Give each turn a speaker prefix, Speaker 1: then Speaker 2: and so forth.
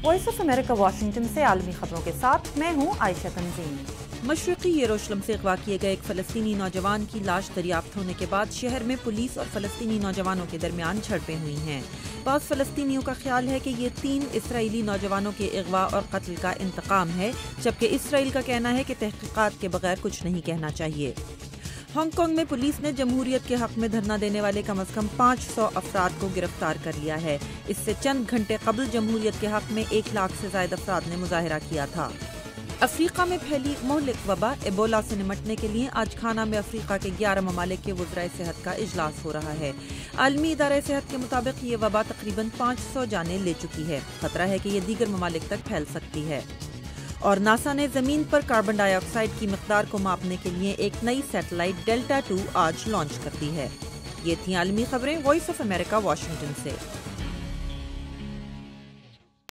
Speaker 1: Voice of America Washington سے عالمی خبروں کے ساتھ میں ہوں عائشہ تنظیم۔
Speaker 2: مشرقی یروشلم سے اغوا کیے گئے ایک فلسطینی نوجوان کی لاش دریافت ہونے کے بعد شہر میں پولیس اور فلسطینی نوجوانوں کے درمیان جھڑپیں ہوئی ہیں۔ بعض فلسطینیوں کا خیال ہے کہ یہ 3 اسرائیلی نوجوانوں کے اغوا اور قتل کا انتقام ہے، جبکہ اسرائیل کا کہنا ہے کہ تحقیقات کے بغیر کچھ نہیں کہنا چاہیے۔ ہانگ کانگ میں پولیس نے جمہوریت کے حق میں دھرنا دینے والے کم از کم 500 افراد کو گرفتار کر لیا ہے۔ اس سے چند گھنٹے قبل جمہوریت کے حق میں 1 لاکھ سے زائد افراد نے مظاہرہ کیا تھا۔ افریقہ میں پھیلی مہلک وبا ایبولا سے نمٹنے کے لیے آج کھانا میں افریقہ کے 11 ممالک کے وزرائے صحت کا اجلاس ہو رہا ہے۔ عالمی ادارہ صحت کے مطابق یہ وبا تقریباً 500 جانیں لے چکی ہے۔ خطرہ ہے کہ یہ دیگر ممالک تک پھیل سکتی ہے۔ اور ناسا نے زمین پر کاربن ڈائی آکسائیڈ کی مقدار کو ماپنے کے لیے ایک نئی سیٹلائٹ ڈیلٹا 2 آج لانچ کر دی ہے۔ یہ تھیں عالمی خبریں وائس آف امریکہ واشنگٹن سے۔